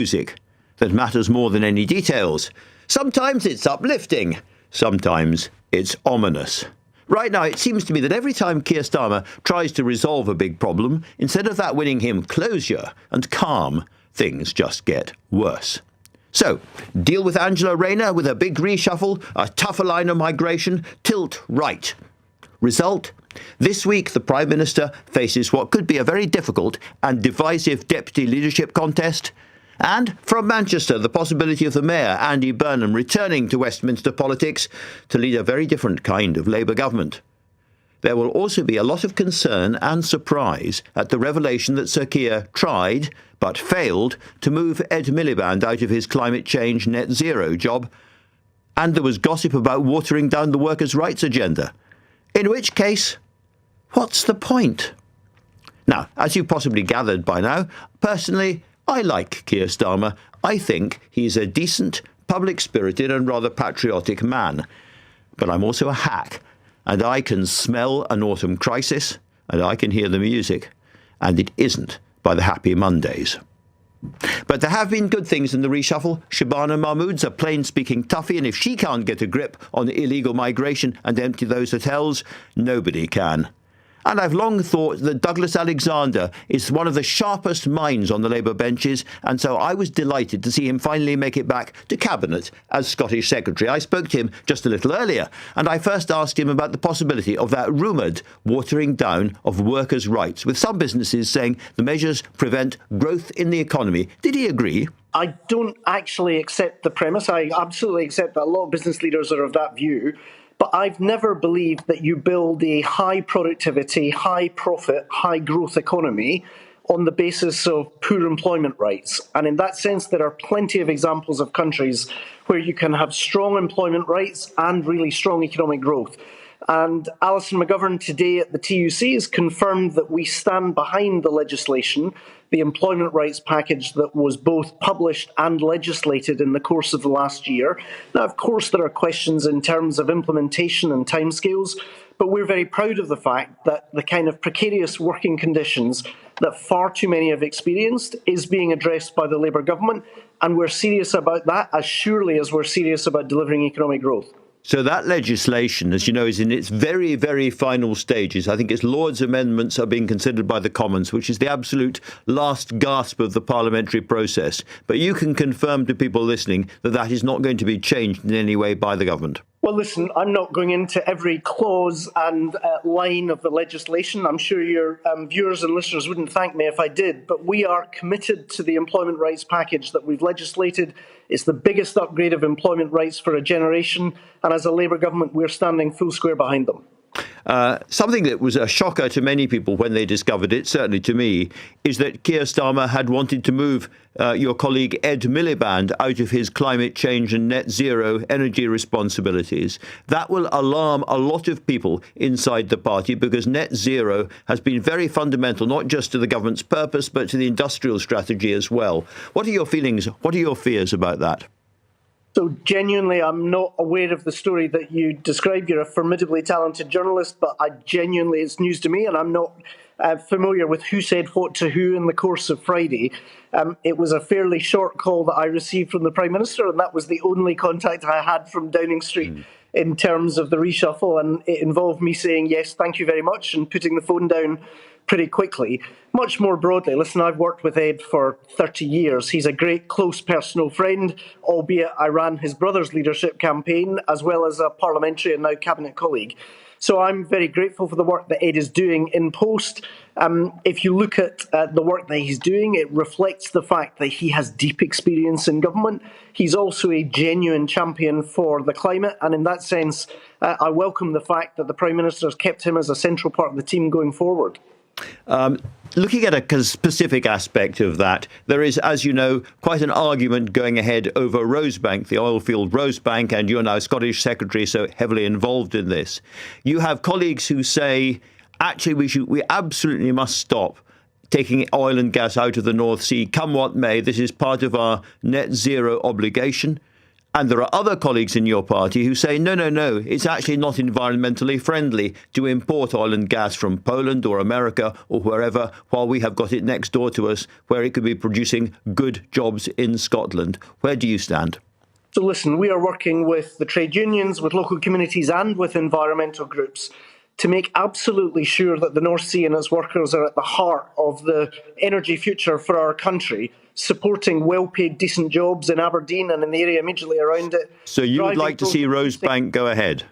music that matters more than any details. Sometimes it's uplifting, sometimes it's ominous. Right now, it seems to me that every time Keir Starmer tries to resolve a big problem, instead of that winning him closure and calm, things just get worse. So, deal with Angela Rayner with a big reshuffle, a tougher line of migration, tilt right. Result? This week, the Prime Minister faces what could be a very difficult and divisive deputy leadership contest. And from Manchester, the possibility of the Mayor, Andy Burnham, returning to Westminster politics to lead a very different kind of Labour government. There will also be a lot of concern and surprise at the revelation that Sir Keir tried, but failed, to move Ed Miliband out of his climate change net zero job. And there was gossip about watering down the workers' rights agenda. In which case, what's the point? Now, as you've possibly gathered by now, personally, I like Keir Starmer. I think he's a decent, public-spirited and rather patriotic man. But I'm also a hack, and I can smell an autumn crisis, and I can hear the music, and it isn't by the Happy Mondays. But there have been good things in the reshuffle. Shabana Mahmood's a plain-speaking toughie, and if she can't get a grip on illegal migration and empty those hotels, nobody can. And I've long thought that Douglas Alexander is one of the sharpest minds on the Labour benches, and so I was delighted to see him finally make it back to Cabinet as Scottish Secretary. I spoke to him just a little earlier, and I first asked him about the possibility of that rumoured watering down of workers' rights, with some businesses saying the measures prevent growth in the economy. Did he agree? I don't actually accept the premise. I absolutely accept that a lot of business leaders are of that view. But I've never believed that you build a high productivity, high profit, high growth economy on the basis of poor employment rights. And in that sense, there are plenty of examples of countries where you can have strong employment rights and really strong economic growth. And Alison McGovern today at the TUC has confirmed that we stand behind the legislation, the employment rights package that was both published and legislated in the course of the last year. Now, of course, there are questions in terms of implementation and timescales, but we're very proud of the fact that the kind of precarious working conditions that far too many have experienced is being addressed by the Labour government, and we're serious about that as surely as we're serious about delivering economic growth. So that legislation, as you know, is in its very, very final stages. I think its Lord's amendments are being considered by the Commons, which is the absolute last gasp of the parliamentary process. But you can confirm to people listening that that is not going to be changed in any way by the government. Well, listen, I'm not going into every clause and line of the legislation. I'm sure your viewers and listeners wouldn't thank me if I did, but we are committed to the employment rights package that we've legislated. It's the biggest upgrade of employment rights for a generation, and as a Labour government, we're standing full square behind them. Something that was a shocker to many people when they discovered it, certainly to me, is that Keir Starmer had wanted to move your colleague Ed Miliband out of his climate change and net zero energy responsibilities. That will alarm a lot of people inside the party, because net zero has been very fundamental, not just to the government's purpose, but to the industrial strategy as well. What are your feelings? What are your fears about that? So genuinely, I'm not aware of the story that you described. You're a formidably talented journalist, but it's news to me, and I'm not familiar with who said what to who in the course of Friday. It was a fairly short call that I received from the Prime Minister, and that was the only contact I had from Downing Street in terms of the reshuffle, and it involved me saying, yes, thank you very much, and putting the phone down pretty quickly. Much more broadly, listen, I've worked with Ed for 30 years. He's a great, close personal friend, albeit I ran his brother's leadership campaign, as well as a parliamentary and now cabinet colleague. So I'm very grateful for the work that Ed is doing in post. If you look at the work that he's doing, it reflects the fact that he has deep experience in government. He's also a genuine champion for the climate, and in that sense, I welcome the fact that the Prime Minister has kept him as a central part of the team going forward. Looking at a specific aspect of that, there is, as you know, quite an argument going ahead over Rosebank, the oil field Rosebank, and you're now Scottish Secretary, so heavily involved in this. You have colleagues who say, actually, we absolutely must stop taking oil and gas out of the North Sea, come what may. This is part of our net zero obligation. And there are other colleagues in your party who say, no, it's actually not environmentally friendly to import oil and gas from Poland or America or wherever, while we have got it next door to us, where it could be producing good jobs in Scotland. Where do you stand? So listen, we are working with the trade unions, with local communities and with environmental groups to make absolutely sure that the North Sea and its workers are at the heart of the energy future for our country, supporting well-paid, decent jobs in Aberdeen and in the area immediately around it. So you would like to see Rosebank go ahead?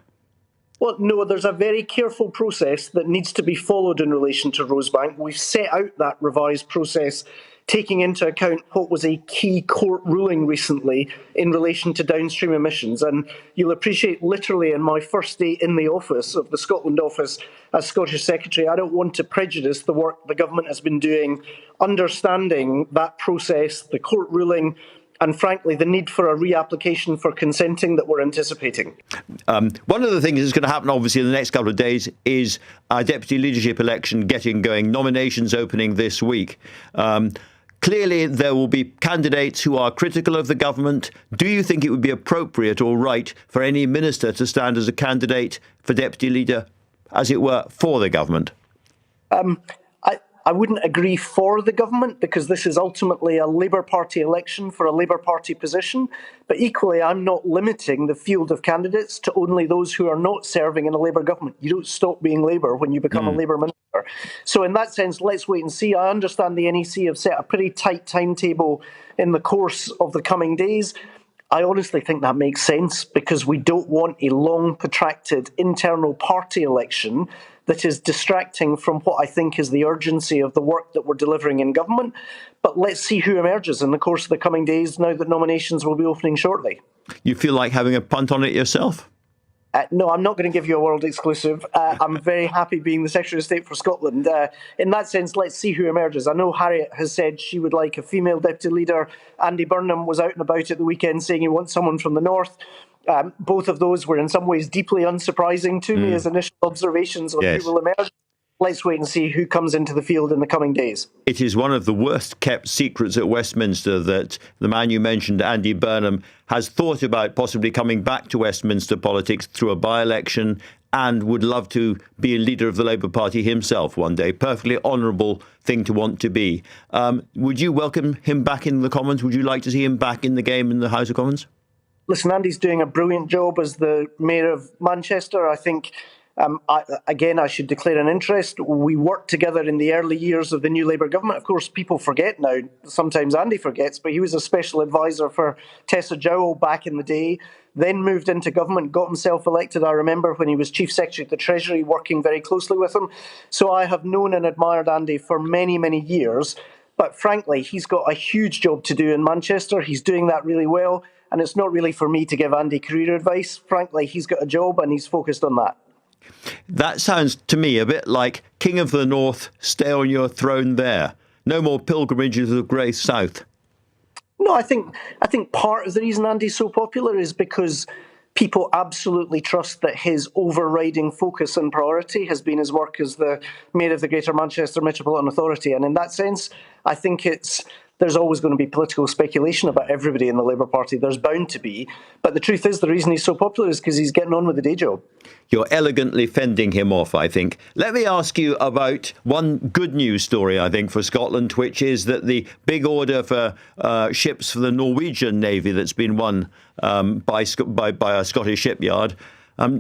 Well, no, there's a very careful process that needs to be followed in relation to Rosebank. We've set out that revised process, taking into account what was a key court ruling recently in relation to downstream emissions. And you'll appreciate, literally in my first day in the office of the Scotland office as Scottish Secretary, I don't want to prejudice the work the government has been doing, understanding that process, the court ruling, and frankly, the need for a reapplication for consenting that we're anticipating. One of the things that's going to happen, obviously, in the next couple of days is our deputy leadership election getting going, nominations opening this week. Clearly, there will be candidates who are critical of the government. Do you think it would be appropriate or right for any minister to stand as a candidate for deputy leader, as it were, for the government? I wouldn't agree for the government, because this is ultimately a Labour Party election for a Labour Party position. But equally, I'm not limiting the field of candidates to only those who are not serving in a Labour government. You don't stop being Labour when you become a Labour minister. So in that sense, let's wait and see. I understand the NEC have set a pretty tight timetable in the course of the coming days. I honestly think that makes sense, because we don't want a long, protracted internal party election that is distracting from what I think is the urgency of the work that we're delivering in government. But let's see who emerges in the course of the coming days, now that nominations will be opening shortly. You feel like having a punt on it yourself? No, I'm not going to give you a world exclusive. I'm very happy being the Secretary of State for Scotland. In that sense, let's see who emerges. I know Harriet has said she would like a female deputy leader. Andy Burnham was out and about at the weekend saying he wants someone from the north. Both of those were in some ways deeply unsurprising to me as initial observations on who will emerge. Let's wait and see who comes into the field in the coming days. It is one of the worst kept secrets at Westminster that the man you mentioned, Andy Burnham, has thought about possibly coming back to Westminster politics through a by-election and would love to be a leader of the Labour Party himself one day. Perfectly honourable thing to want to be. Would you welcome him back in the Commons? Would you like to see him back in the game in the House of Commons? Listen, Andy's doing a brilliant job as the Mayor of Manchester. I think, I should declare an interest. We worked together in the early years of the new Labour government. Of course, people forget now. Sometimes Andy forgets, but he was a special advisor for Tessa Jowell back in the day, then moved into government, got himself elected. I remember when he was Chief Secretary of the Treasury, working very closely with him. So I have known and admired Andy for many, many years. But frankly, he's got a huge job to do in Manchester. He's doing that really well. And it's not really for me to give Andy career advice. Frankly, he's got a job and he's focused on that. That sounds to me a bit like King of the North, stay on your throne there. No more pilgrimages of grey south. No, I think part of the reason Andy's so popular is because people absolutely trust that his overriding focus and priority has been his work as the Mayor of the Greater Manchester Metropolitan Authority. And in that sense, I think there's always going to be political speculation about everybody in the Labour Party. There's bound to be. But the truth is, the reason he's so popular is because he's getting on with the day job. You're elegantly fending him off, I think. Let me ask you about one good news story, I think, for Scotland, which is that the big order for ships for the Norwegian Navy that's been won by a Scottish shipyard.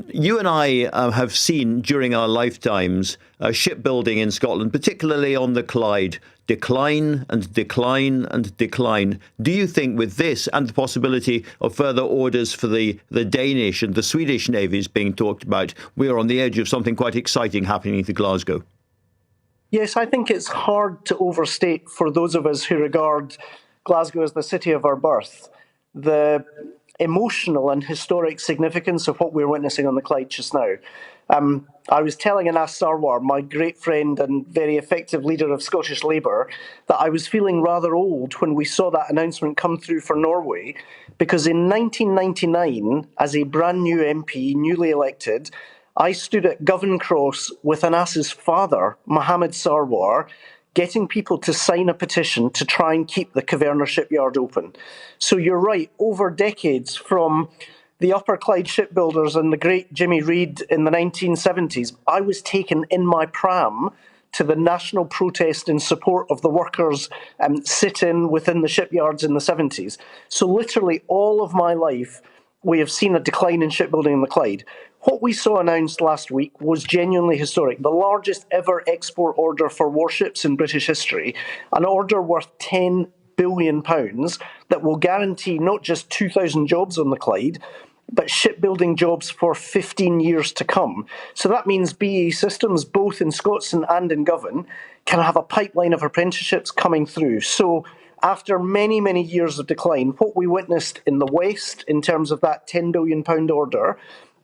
You and I have seen during our lifetimes shipbuilding in Scotland, particularly on the Clyde, decline and decline and decline. Do you think with this and the possibility of further orders for the Danish and the Swedish navies being talked about, we are on the edge of something quite exciting happening to Glasgow? Yes, I think it's hard to overstate for those of us who regard Glasgow as the city of our birth, the emotional and historic significance of what we're witnessing on the Clyde just now. I was telling Anas Sarwar, my great friend and very effective leader of Scottish Labour, that I was feeling rather old when we saw that announcement come through for Norway, because in 1999, as a brand new MP, newly elected, I stood at Govan Cross with Anas's father, Mohammed Sarwar, getting people to sign a petition to try and keep the Caverna shipyard open. So you're right, over decades, from the Upper Clyde shipbuilders and the great Jimmy Reid in the 1970s, I was taken in my pram to the national protest in support of the workers sit-in within the shipyards in the 70s. So literally all of my life, we have seen a decline in shipbuilding in the Clyde. What we saw announced last week was genuinely historic. The largest ever export order for warships in British history, an order worth £10 billion that will guarantee not just 2,000 jobs on the Clyde, but shipbuilding jobs for 15 years to come. So that means BAE Systems, both in Scotland and in Govan, can have a pipeline of apprenticeships coming through. So after many, many years of decline, what we witnessed in the West in terms of that £10 billion order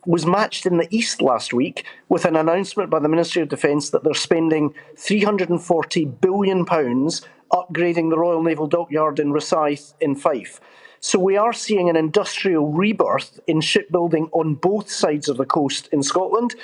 was matched in the East last week with an announcement by the Ministry of Defence that they're spending £340 billion upgrading the Royal Naval Dockyard in Rosyth in Fife. So we are seeing an industrial rebirth in shipbuilding on both sides of the coast in Scotland.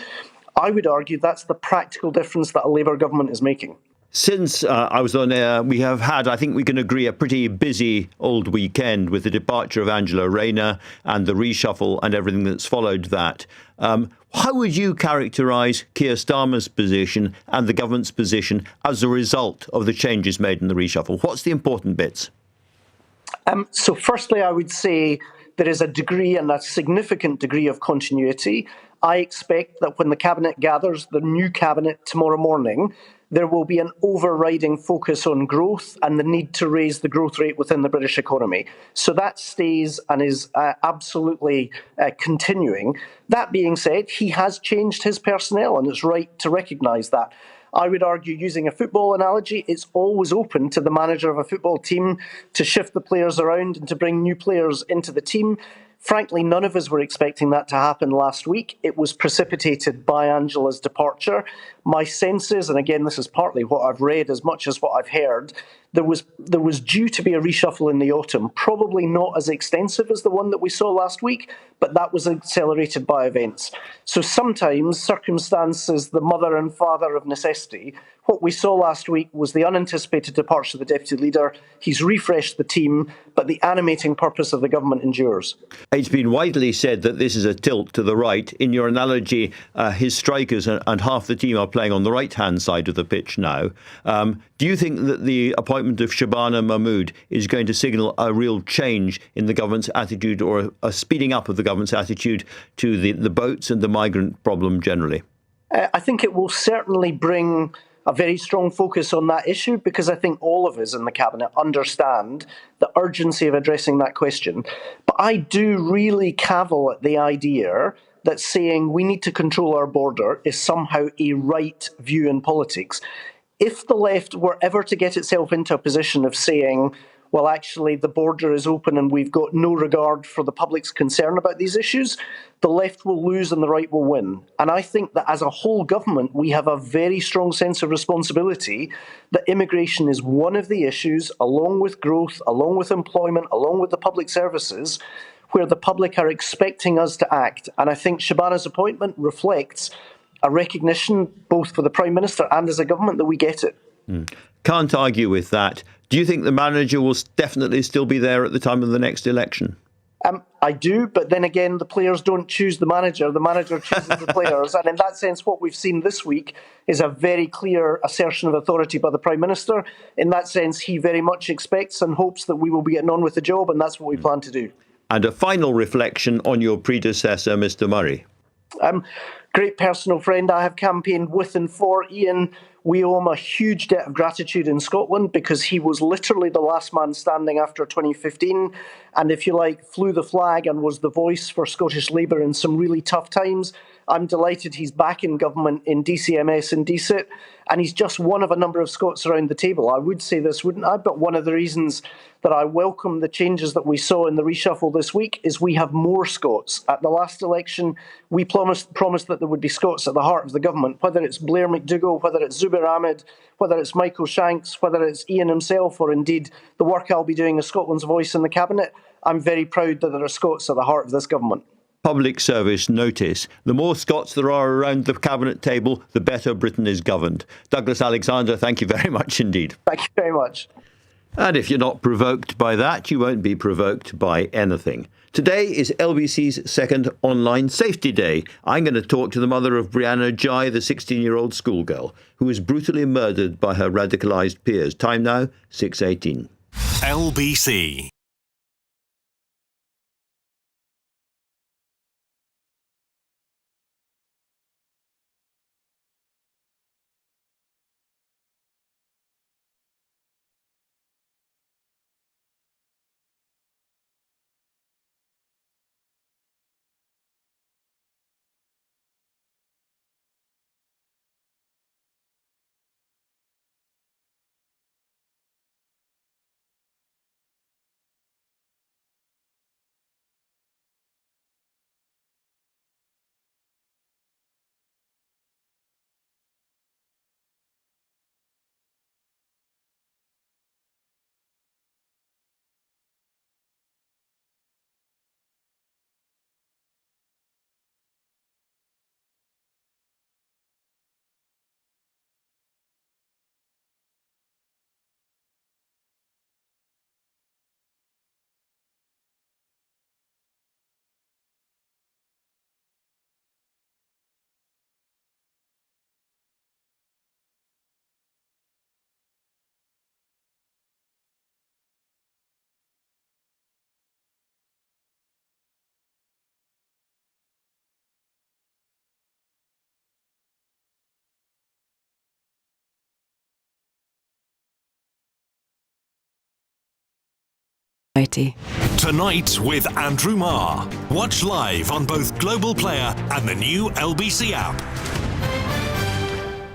I would argue that's the practical difference that a Labour government is making. Since I was on air, we have had, I think we can agree, a pretty busy old weekend with the departure of Angela Rayner and the reshuffle and everything that's followed that. How would you characterise Keir Starmer's position and the government's position as a result of the changes made in the reshuffle? What's the important bits? So firstly, I would say there is a degree and a significant degree of continuity. I expect that when the Cabinet gathers, the new Cabinet tomorrow morning, there will be an overriding focus on growth and the need to raise the growth rate within the British economy. So that stays and is absolutely continuing. That being said, he has changed his personnel, and it's right to recognise that. I would argue, using a football analogy, it's always open to the manager of a football team to shift the players around and to bring new players into the team. Frankly, none of us were expecting that to happen last week. It was precipitated by Angela's departure. My sense is, and again, this is partly what I've read as much as what I've heard, there was due to be a reshuffle in the autumn, probably not as extensive as the one that we saw last week, but that was accelerated by events. So sometimes circumstances, the mother and father of necessity. What we saw last week was the unanticipated departure of the deputy leader. He's refreshed the team, but the animating purpose of the government endures. It's been widely said that this is a tilt to the right. In your analogy, his strikers and half the team are playing on the right-hand side of the pitch now. Do you think that the appointment of Shabana Mahmood is going to signal a real change in the government's attitude, or a speeding up of the government's attitude to the boats and the migrant problem generally? I think it will certainly bring a very strong focus on that issue, because I think all of us in the Cabinet understand the urgency of addressing that question. But I do really cavil at the idea that saying we need to control our border is somehow a right view in politics. If the left were ever to get itself into a position of saying, well, actually, the border is open and we've got no regard for the public's concern about these issues, the left will lose and the right will win. And I think that as a whole government, we have a very strong sense of responsibility that immigration is one of the issues, along with growth, along with employment, along with the public services, where the public are expecting us to act. And I think Shabana's appointment reflects a recognition, both for the Prime Minister and as a government, that we get it. Can't argue with that. Do you think the manager will definitely still be there at the time of the next election? I do, but then again, the players don't choose the manager chooses the players. And in that sense, what we've seen this week is a very clear assertion of authority by the Prime Minister. In that sense, he very much expects and hopes that we will be getting on with the job, and that's what we plan to do. And a final reflection on your predecessor, Mr. Murray. Great personal friend. I have campaigned with and for Ian. We owe him a huge debt of gratitude in Scotland, because he was literally the last man standing after 2015, and if you like, flew the flag and was the voice for Scottish Labour in some really tough times. I'm delighted he's back in government in DCMS and DSIT, and he's just one of a number of Scots around the table. I would say this, wouldn't I? But one of the reasons that I welcome the changes that we saw in the reshuffle this week is we have more Scots. At the last election, we promised that there would be Scots at the heart of the government, whether it's Blair McDougall, whether it's Zubair Ahmed, whether it's Michael Shanks, whether it's Ian himself, or indeed the work I'll be doing as Scotland's voice in the Cabinet. I'm very proud that there are Scots at the heart of this government. Public service notice. The more Scots there are around the cabinet table, the better Britain is governed. Douglas Alexander, thank you very much indeed. Thank you very much. And if you're not provoked by that, you won't be provoked by anything. Today is LBC's second online safety day. I'm going to talk to the mother of Brianna Ghey, the 16-year-old schoolgirl, who was brutally murdered by her radicalised peers. Time now, 6:18. LBC. Tonight with Andrew Marr. Watch live on both Global Player and the new LBC app.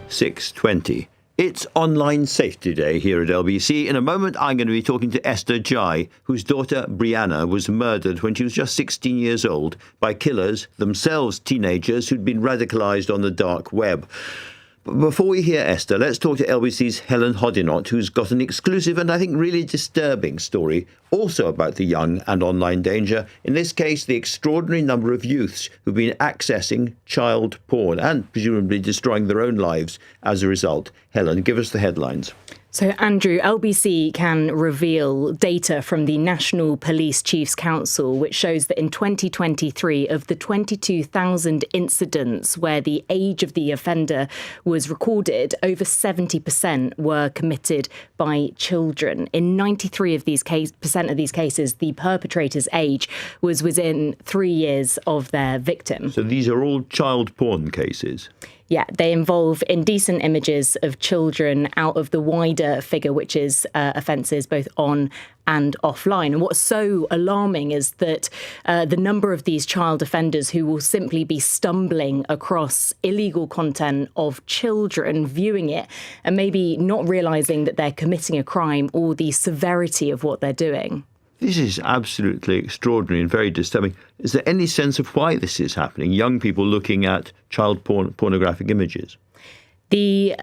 6:20. It's Online Safety Day here at LBC. In a moment, I'm going to be talking to Esther Ghey, whose daughter Brianna was murdered when she was just 16 years old by killers, themselves teenagers, who'd been radicalised on the dark web. But before we hear Esther, let's talk to LBC's Helen Hoddinott, who's got an exclusive and I think really disturbing story, also about the young and online danger. In this case, the extraordinary number of youths who've been accessing child porn and presumably destroying their own lives as a result. Helen, give us the headlines. So, Andrew, LBC can reveal data from the National Police Chiefs Council, which shows that in 2023, of the 22,000 incidents where the age of the offender was recorded, over 70% were committed by children. In 93% of these cases, the perpetrator's age was within 3 years of their victim. So these are all child porn cases? Yeah, they involve indecent images of children out of the wider figure, which is offences both on and offline. And what's so alarming is that the number of these child offenders who will simply be stumbling across illegal content of children, viewing it, and maybe not realising that they're committing a crime or the severity of what they're doing. This is absolutely extraordinary and very disturbing. Is there any sense of why this is happening? Young people looking at child pornographic images? The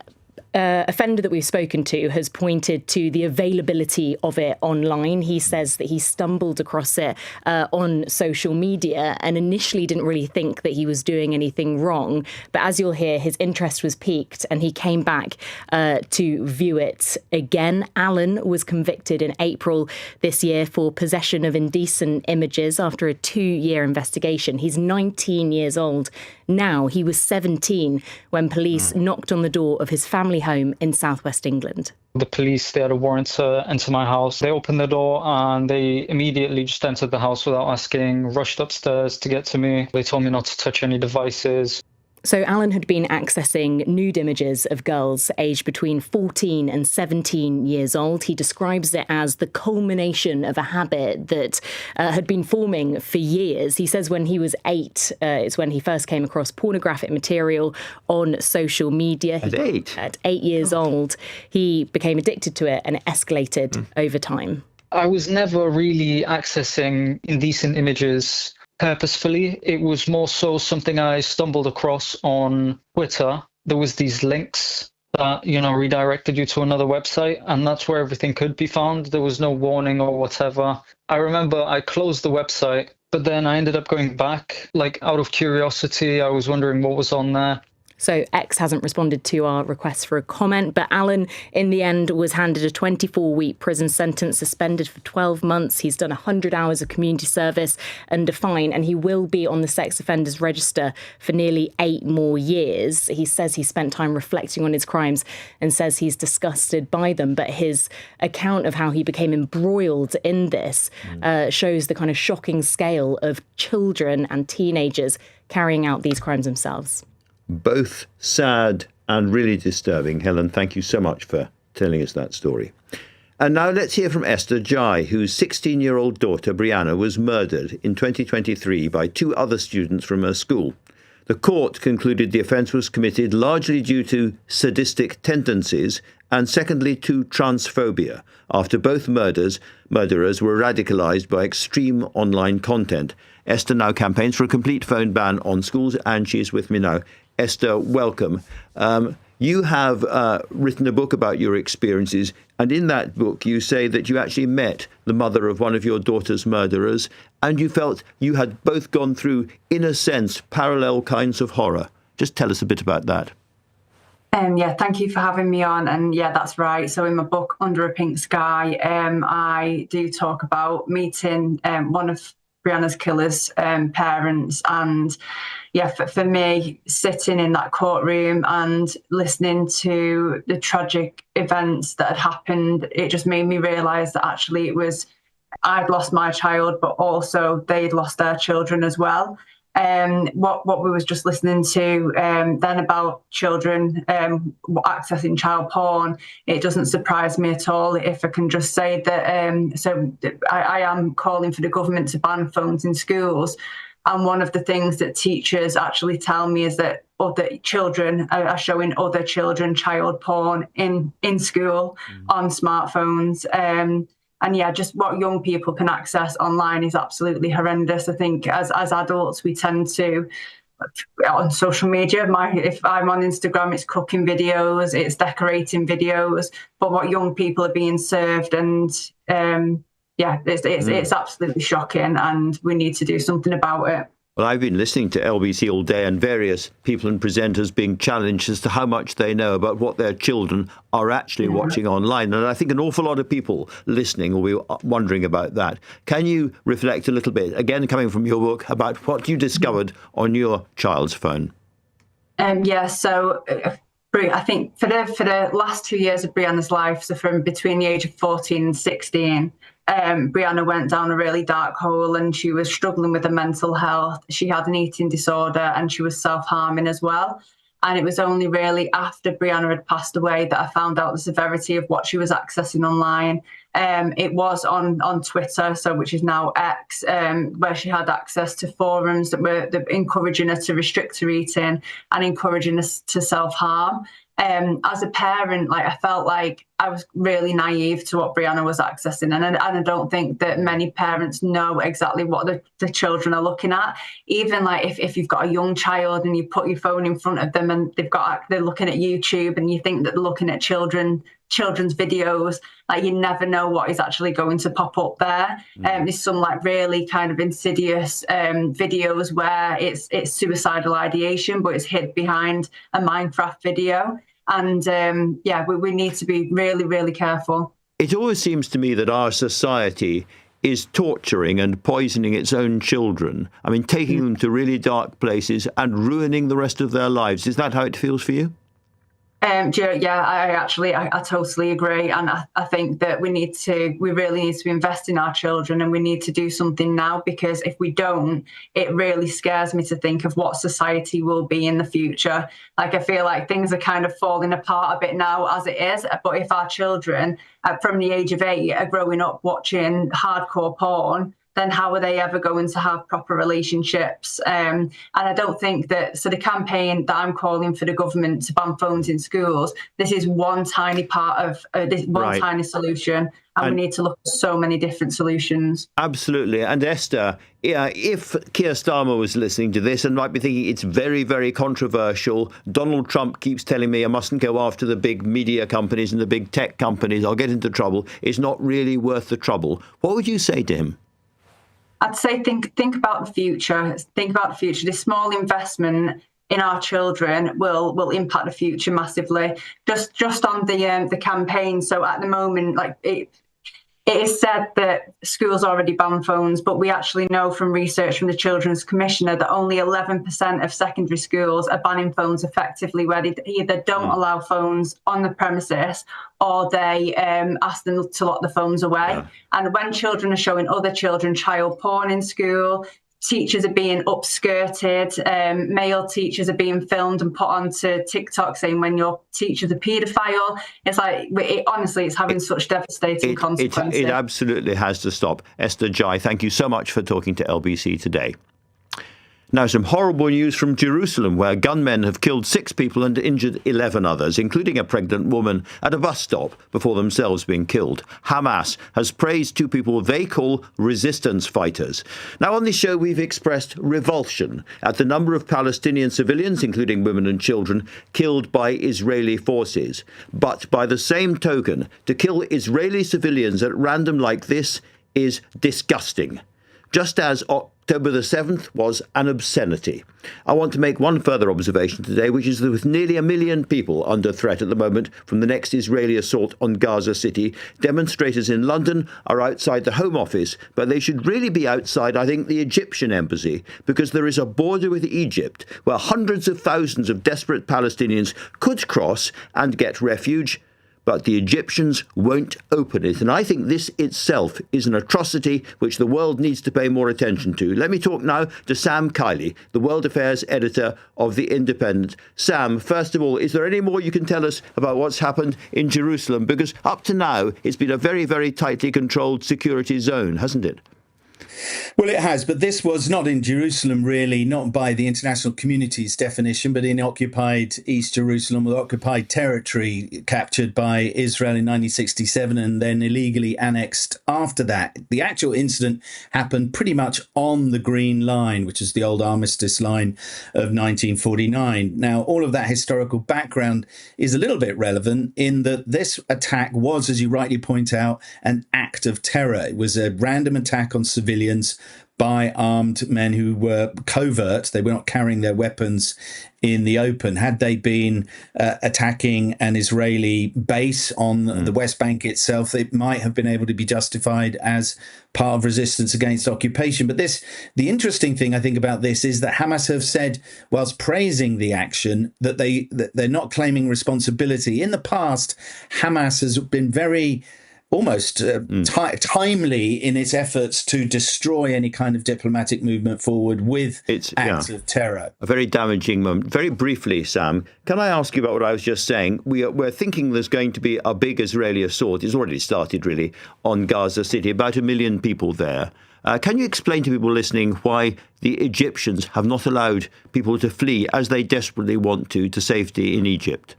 offender that we've spoken to has pointed to the availability of it online. He says that he stumbled across it on social media and initially didn't really think that he was doing anything wrong. But as you'll hear, his interest was piqued and he came back to view it again. Alan was convicted in April this year for possession of indecent images after a 2-year investigation. He's 19 years old now. He was 17 when police knocked on the door of his family home in southwest England. The police, they had a warrant to enter my house. They opened the door and they immediately just entered the house without asking, rushed upstairs to get to me. They told me not to touch any devices. So Alan had been accessing nude images of girls aged between 14 and 17 years old. He describes it as the culmination of a habit that had been forming for years. He says when he was 8, it's when he first came across pornographic material on social media. At 8? At 8 years old, he became addicted to it and it escalated over time. I was never really accessing indecent images purposefully. It was more so something I stumbled across on Twitter. There was these links that, redirected you to another website, and that's where everything could be found. There was no warning or whatever. I remember I closed the website But then I ended up going back, like out of curiosity. I was wondering what was on there. So X hasn't responded to our request for a comment, but Alan, in the end, was handed a 24-week prison sentence, suspended for 12 months. He's done 100 hours of community service and a fine, and he will be on the sex offenders register for nearly 8 more years. He says he spent time reflecting on his crimes and says he's disgusted by them, but his account of how he became embroiled in this shows the kind of shocking scale of children and teenagers carrying out these crimes themselves. Both sad and really disturbing. Helen, thank you so much for telling us that story. And now let's hear from Esther Ghey, whose 16-year-old daughter, Brianna, was murdered in 2023 by 2 other students from her school. The court concluded the offence was committed largely due to sadistic tendencies and secondly to transphobia, after both murderers were radicalised by extreme online content. Esther now campaigns for a complete phone ban on schools, and she is with me now. Esther, welcome. You have written a book about your experiences, and in that book you say that you actually met the mother of one of your daughter's murderers, and you felt you had both gone through, in a sense, parallel kinds of horror. Just tell us a bit about that. Yeah, thank you for having me on. And yeah, that's right. So in my book, Under a Pink Sky, I do talk about meeting one of Brianna's killer's parents, and yeah, for me, sitting in that courtroom and listening to the tragic events that had happened, it just made me realise that actually I'd lost my child, but also they'd lost their children as well. What we was just listening to then about children accessing child porn, it doesn't surprise me at all. If I can just say that, I am calling for the government to ban phones in schools. And one of the things that teachers actually tell me is that other children are showing other children child porn in school on smartphones. And yeah, just what young people can access online is absolutely horrendous. I think as adults, we tend to, on social media, if I'm on Instagram, it's cooking videos, it's decorating videos, but what young people are being served, and it's absolutely shocking, and we need to do something about it. Well, I've been listening to LBC all day and various people and presenters being challenged as to how much they know about what their children are actually watching online. And I think an awful lot of people listening will be wondering about that. Can you reflect a little bit, again, coming from your book, about what you discovered on your child's phone? So I think for the last 2 years of Brianna's life, so from between the age of 14 and 16, Brianna went down a really dark hole, and she was struggling with her mental health. She had an eating disorder, and she was self-harming as well. And it was only really after Brianna had passed away that I found out the severity of what she was accessing online. It was on Twitter, which is now X, where she had access to forums that were encouraging her to restrict her eating and encouraging us to self-harm. As a parent, I felt like I was really naive to what Brianna was accessing, and I don't think that many parents know exactly what the children are looking at. Even if you've got a young child and you put your phone in front of them and they're looking at YouTube, and you think that they're looking at children's videos, you never know what is actually going to pop up there. There's some really kind of insidious videos where it's suicidal ideation, but it's hid behind a Minecraft video. And we need to be really, really careful. It always seems to me that our society is torturing and poisoning its own children. I mean, taking them to really dark places and ruining the rest of their lives. Is that how it feels for you? I totally agree, and I think that we really need to invest in our children, and we need to do something now, because if we don't, it really scares me to think of what society will be in the future. I feel like things are kind of falling apart a bit now as it is, but if our children from the age of 8 are growing up watching hardcore porn, then how are they ever going to have proper relationships? And I don't think that, so the campaign that I'm calling for the government to ban phones in schools, this is one tiny part of tiny solution, and we need to look at so many different solutions. Absolutely. And Esther, if Keir Starmer was listening to this and might be thinking it's very, very controversial, Donald Trump keeps telling me I mustn't go after the big media companies and the big tech companies, I'll get into trouble, it's not really worth the trouble. What would you say to him? I'd say think about the future. Think about the future. This small investment in our children will impact the future massively. Just on the campaign. So at the moment, it is said that schools already ban phones, but we actually know from research from the Children's Commissioner that only 11% of secondary schools are banning phones effectively, where they either don't allow phones on the premises or they ask them to lock the phones away. Yeah. And when children are showing other children child porn in school, teachers are being upskirted, male teachers are being filmed and put onto TikTok saying when your teacher's a paedophile. It's honestly, it's having such devastating consequences. It absolutely has to stop. Esther Ghey, thank you so much for talking to LBC today. Now, some horrible news from Jerusalem, where gunmen have killed 6 people and injured 11 others, including a pregnant woman at a bus stop before themselves being killed. Hamas has praised 2 people they call resistance fighters. Now, on this show, we've expressed revulsion at the number of Palestinian civilians, including women and children, killed by Israeli forces. But by the same token, to kill Israeli civilians at random like this is disgusting. Just as October the 7th was an obscenity. I want to make one further observation today, which is that with nearly 1 million people under threat at the moment from the next Israeli assault on Gaza City, demonstrators in London are outside the Home Office, but they should really be outside, I think, the Egyptian embassy, because there is a border with Egypt where hundreds of thousands of desperate Palestinians could cross and get refuge. But the Egyptians won't open it. And I think this itself is an atrocity which the world needs to pay more attention to. Let me talk now to Sam Kiley, the World Affairs editor of The Independent. Sam, first of all, is there any more you can tell us about what's happened in Jerusalem? Because up to now, it's been a very, very tightly controlled security zone, hasn't it? Well, it has, but this was not in Jerusalem, really, not by the international community's definition, but in occupied East Jerusalem, with occupied territory captured by Israel in 1967 and then illegally annexed after that. The actual incident happened pretty much on the Green Line, which is the old armistice line of 1949. Now, all of that historical background is a little bit relevant in that this attack was, as you rightly point out, an act of terror. It was a random attack on civilians by armed men who were covert. They were not carrying their weapons in the open. Had they been attacking an Israeli base on the West Bank itself, it might have been able to be justified as part of resistance against occupation. But the interesting thing I think about this is that Hamas have said, whilst praising the action, that they're not claiming responsibility. In the past, Hamas has been very almost timely in its efforts to destroy any kind of diplomatic movement forward with acts of terror. A very damaging moment. Very briefly, Sam, can I ask you about what I was just saying? We're thinking there's going to be a big Israeli assault. It's already started, really, on Gaza City. About 1 million people there. Can you explain to people listening why the Egyptians have not allowed people to flee as they desperately want to safety in Egypt?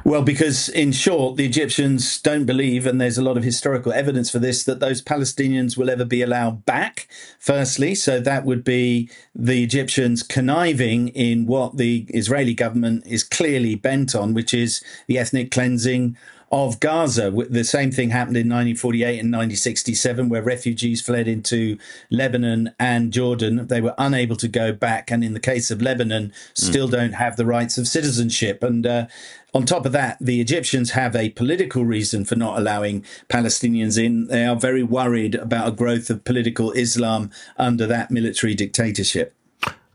Well, because in short, the Egyptians don't believe, and there's a lot of historical evidence for this, that those Palestinians will ever be allowed back, firstly. So that would be the Egyptians conniving in what the Israeli government is clearly bent on, which is the ethnic cleansing of Gaza. The same thing happened in 1948 and 1967, where refugees fled into Lebanon and Jordan. They were unable to go back, and in the case of Lebanon, still don't have the rights of citizenship. And on top of that, the Egyptians have a political reason for not allowing Palestinians in. They are very worried about a growth of political Islam under that military dictatorship.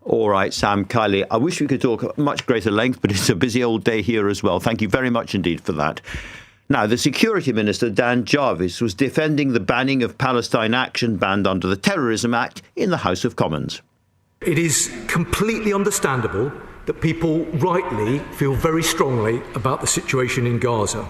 All right, Sam Kiley, I wish we could talk at much greater length, but it's a busy old day here as well. Thank you very much indeed for that. Now, the Security Minister, Dan Jarvis, was defending the banning of Palestine action banned under the Terrorism Act in the House of Commons. It is completely understandable that people rightly feel very strongly about the situation in Gaza,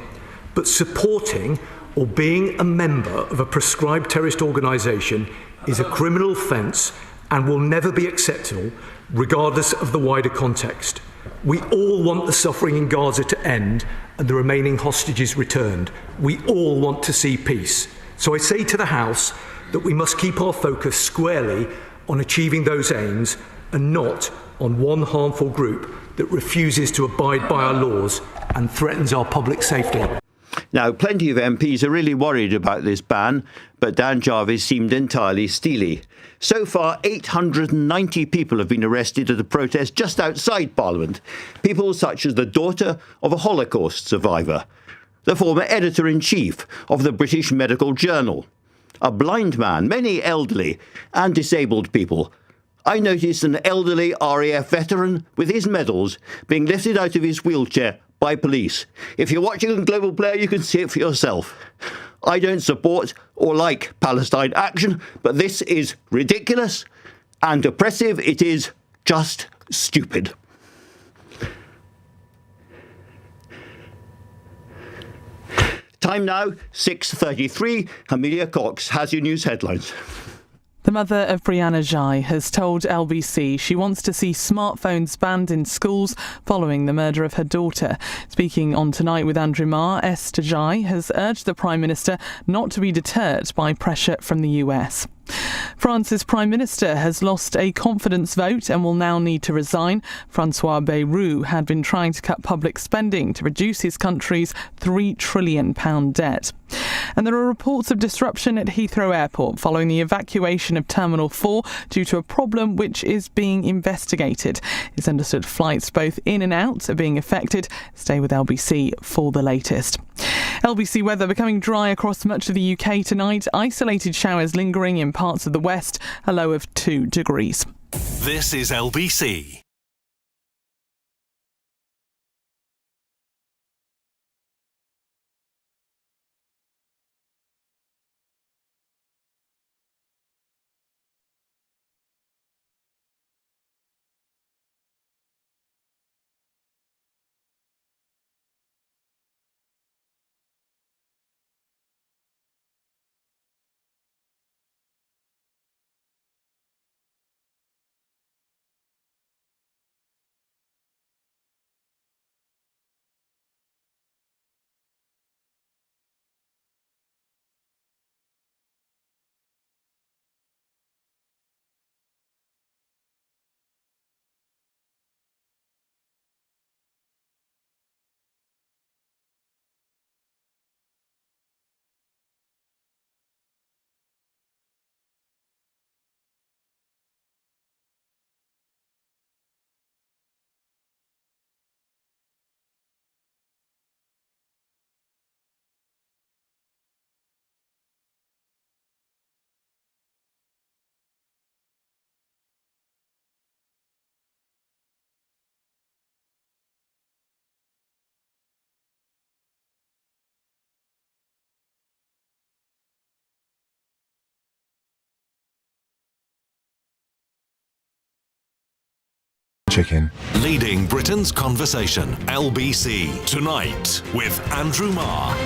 but supporting or being a member of a proscribed terrorist organisation is a criminal offence and will never be acceptable, regardless of the wider context. We all want the suffering in Gaza to end and the remaining hostages returned. We all want to see peace. So I say to the House that we must keep our focus squarely on achieving those aims and not on one harmful group that refuses to abide by our laws and threatens our public safety. Now, plenty of MPs are really worried about this ban, but Dan Jarvis seemed entirely steely. So far, 890 people have been arrested at a protest just outside Parliament. People such as the daughter of a Holocaust survivor, the former editor-in-chief of the British Medical Journal, a blind man, many elderly and disabled people. I noticed an elderly RAF veteran with his medals being lifted out of his wheelchair by police. If you're watching on Global Player, you can see it for yourself. I don't support or like Palestine action, but this is ridiculous and oppressive. It is just stupid. Time now, 6:33. Amelia Cox has your news headlines. The mother of Brianna Ghey has told LBC she wants to see smartphones banned in schools following the murder of her daughter. Speaking on Tonight with Andrew Marr, Esther Ghey has urged the Prime Minister not to be deterred by pressure from the US. France's Prime Minister has lost a confidence vote and will now need to resign. Francois Bayrou had been trying to cut public spending to reduce his country's £3 trillion debt. And there are reports of disruption at Heathrow Airport following the evacuation of Terminal 4 due to a problem which is being investigated. It's understood flights both in and out are being affected. Stay with LBC for the latest. LBC weather becoming dry across much of the UK tonight. Isolated showers lingering in parts of the west, a low of 2 degrees. This is LBC. Chicken. Leading Britain's conversation, LBC, Tonight with Andrew Marr.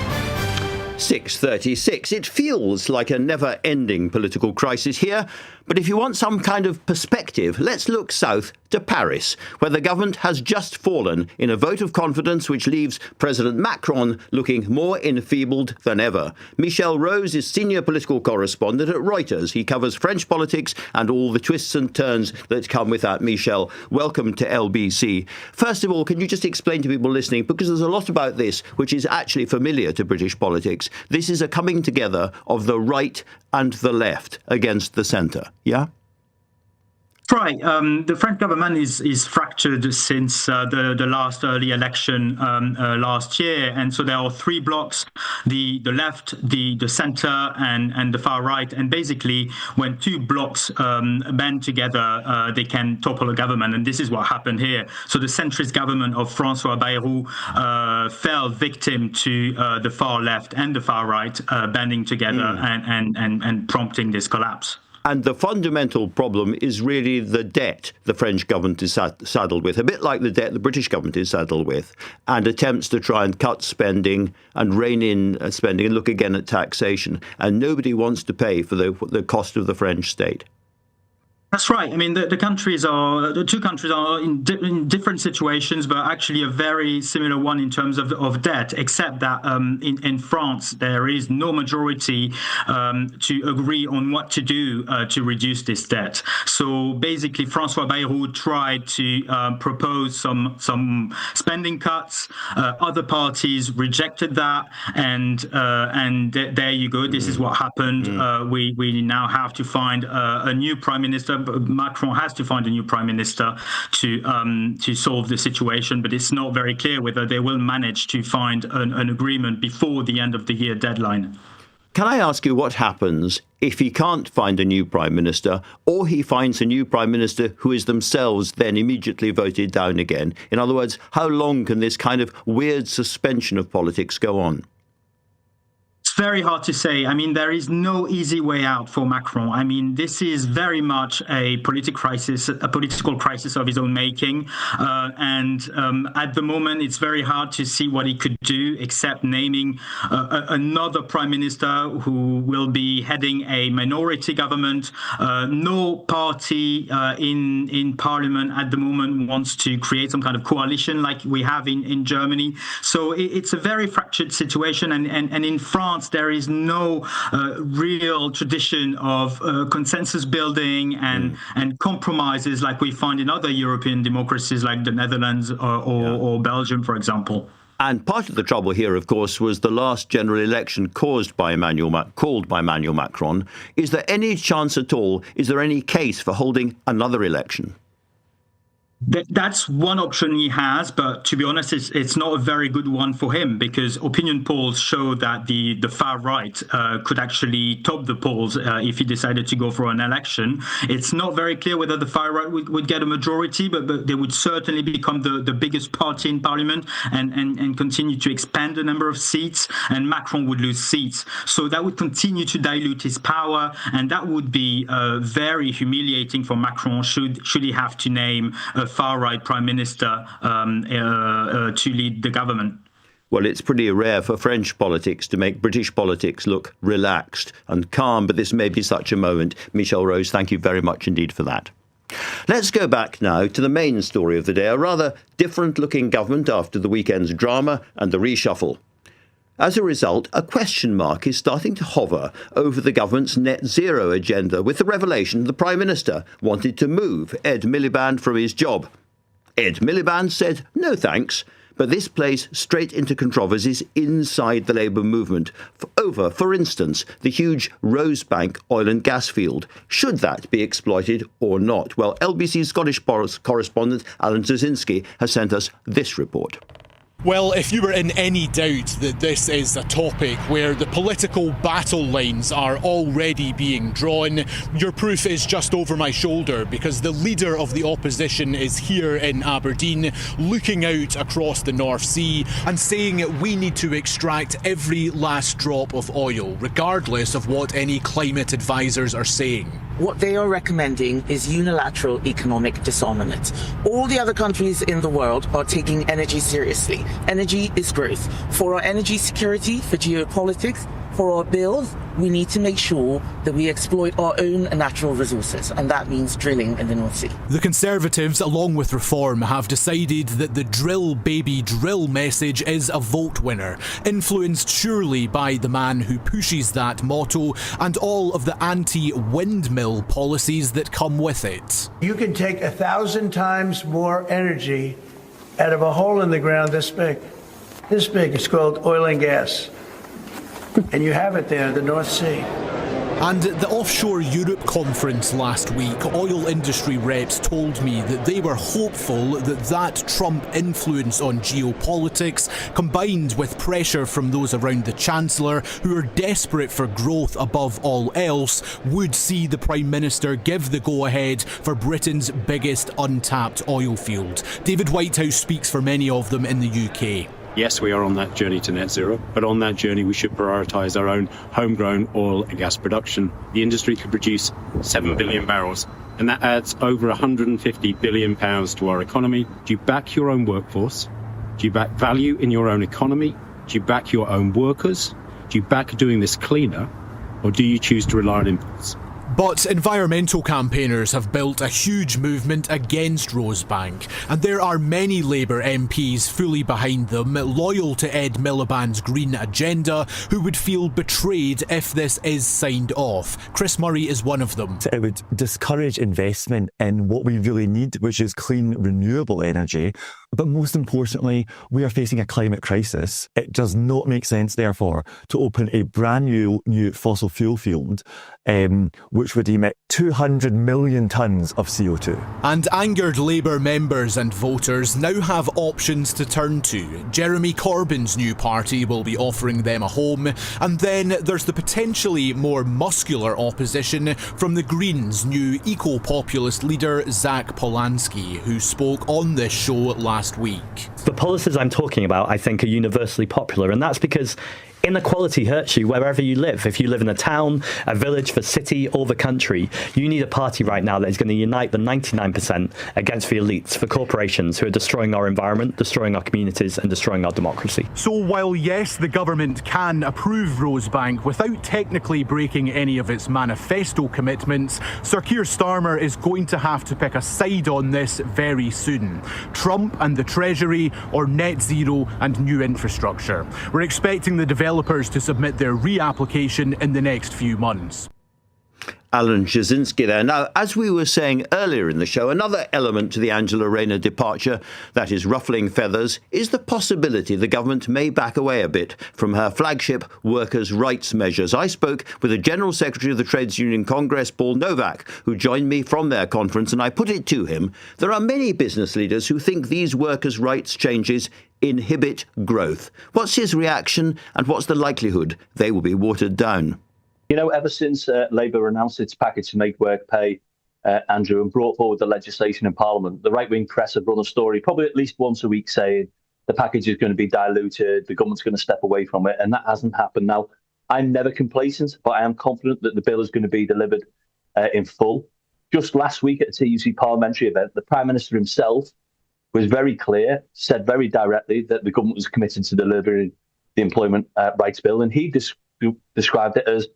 6:36. It feels like a never-ending political crisis here, but if you want some kind of perspective, let's look south to Paris, where the government has just fallen in a vote of confidence which leaves President Macron looking more enfeebled than ever. Michel Rose is senior political correspondent at Reuters. He covers French politics and all the twists and turns that come with that. Michel, welcome to LBC. First of all, can you just explain to people listening, because there's a lot about this which is actually familiar to British politics. This is a coming together of the right and the left against the centre, yeah? Right. The French government is fractured since the last early election last year. And so there are three blocks, the left, the centre and the far right. And basically, when two blocks band together, they can topple a government. And this is what happened here. So the centrist government of Francois Bayrou fell victim to the far left and the far right banding together and prompting this collapse. And the fundamental problem is really the debt the French government is saddled with, a bit like the debt the British government is saddled with, and attempts to try and cut spending and rein in spending and look again at taxation. And nobody wants to pay for the cost of the French state. That's right. I mean, the two countries are in different situations, but actually a very similar one in terms of debt, except that in France, there is no majority to agree on what to do to reduce this debt. So basically, François Bayrou tried to propose some spending cuts. Other parties rejected that, and there you go. This is what happened. We now have to find a new prime minister. Macron has to find a new prime minister to solve the situation, but it's not very clear whether they will manage to find an agreement before the end of the year deadline. Can I ask you what happens if he can't find a new prime minister, or he finds a new prime minister who is themselves then immediately voted down again? In other words, how long can this kind of weird suspension of politics go on? Very hard to say. I mean, there is no easy way out for Macron. I mean, this is very much a political crisis of his own making. And at the moment, it's very hard to see what he could do except naming another prime minister who will be heading a minority government. No party in parliament at the moment wants to create some kind of coalition like we have in Germany. So it's a very fractured situation. And in France, there is no real tradition of consensus building and compromises like we find in other European democracies like the Netherlands or Belgium, for example. And part of the trouble here, of course, was the last general election called by Emmanuel Macron. Is there any chance at all, is there any case for holding another election? That's one option he has, but to be honest, it's not a very good one for him because opinion polls show that the far right could actually top the polls if he decided to go for an election. It's not very clear whether the far right would get a majority, but they would certainly become the biggest party in parliament and continue to expand the number of seats, and Macron would lose seats. So that would continue to dilute his power, and that would be very humiliating for Macron should he have to name a far-right prime minister to lead the government. Well, it's pretty rare for French politics to make British politics look relaxed and calm, but this may be such a moment. Michel Rose, thank you very much indeed for that. Let's go back now to the main story of the day, a rather different-looking government after the weekend's drama and the reshuffle. As a result, a question mark is starting to hover over the government's net zero agenda with the revelation the Prime Minister wanted to move Ed Miliband from his job. Ed Miliband said no thanks, but this plays straight into controversies inside the Labour movement over, for instance, the huge Rosebank oil and gas field. Should that be exploited or not? Well, LBC's Scottish correspondent Alan Zycinski has sent us this report. Well, if you were in any doubt that this is a topic where the political battle lines are already being drawn, your proof is just over my shoulder, because the leader of the opposition is here in Aberdeen, looking out across the North Sea and saying we need to extract every last drop of oil, regardless of what any climate advisors are saying. What they are recommending is unilateral economic disarmament. All the other countries in the world are taking energy seriously. Energy is growth. For our energy security, for geopolitics, for our bills, we need to make sure that we exploit our own natural resources, and that means drilling in the North Sea. The Conservatives, along with Reform, have decided that the drill baby drill message is a vote winner, influenced surely by the man who pushes that motto and all of the anti-windmill policies that come with it. You can take 1,000 times more energy out of a hole in the ground this big. This big. It's called oil and gas. And you have it there, the North Sea. And at the Offshore Europe conference last week, oil industry reps told me that they were hopeful that Trump influence on geopolitics, combined with pressure from those around the Chancellor, who are desperate for growth above all else, would see the Prime Minister give the go-ahead for Britain's biggest untapped oil field. David Whitehouse speaks for many of them in the UK. Yes, we are on that journey to net zero, but on that journey we should prioritise our own homegrown oil and gas production. The industry could produce 7 billion barrels, and that adds over £150 billion to our economy. Do you back your own workforce? Do you back value in your own economy? Do you back your own workers? Do you back doing this cleaner? Or do you choose to rely on imports? But environmental campaigners have built a huge movement against Rosebank, and there are many Labour MPs fully behind them, loyal to Ed Miliband's green agenda, who would feel betrayed if this is signed off. Chris Murray is one of them. It would discourage investment in what we really need, which is clean, renewable energy. But most importantly, we are facing a climate crisis. It does not make sense, therefore, to open a brand new fossil fuel field, which would emit 200 million tonnes of CO2. And angered Labour members and voters now have options to turn to. Jeremy Corbyn's new party will be offering them a home, and then there's the potentially more muscular opposition from the Greens' new eco-populist leader Zach Polanski, who spoke on this show last week. The policies I'm talking about, I think, are universally popular, and that's because inequality hurts you wherever you live. If you live in a town, a village, the city, or the country, you need a party right now that is going to unite the 99% against the elites, for corporations who are destroying our environment, destroying our communities, and destroying our democracy. So while, yes, the government can approve Rosebank without technically breaking any of its manifesto commitments, Sir Keir Starmer is going to have to pick a side on this very soon. Trump and the Treasury, or net zero and new infrastructure. We're expecting the developers to submit their reapplication in the next few months. Alan Zycinski there. Now, as we were saying earlier in the show, another element to the Angela Rayner departure that is ruffling feathers is the possibility the government may back away a bit from her flagship workers' rights measures. I spoke with the General Secretary of the Trades Union Congres, Paul Nowak, who joined me from their conference, and I put it to him, there are many business leaders who think these workers' rights changes inhibit growth. What's his reaction, and what's the likelihood they will be watered down? You know, ever since Labour announced its package to make work pay, Andrew, and brought forward the legislation in Parliament, the right-wing press have run a story probably at least once a week saying the package is going to be diluted, the government's going to step away from it, and that hasn't happened. Now, I'm never complacent, but I am confident that the bill is going to be delivered in full. Just last week at a TUC parliamentary event, the Prime Minister himself was very clear, said very directly that the government was committed to delivering the Employment Rights Bill, and he described it as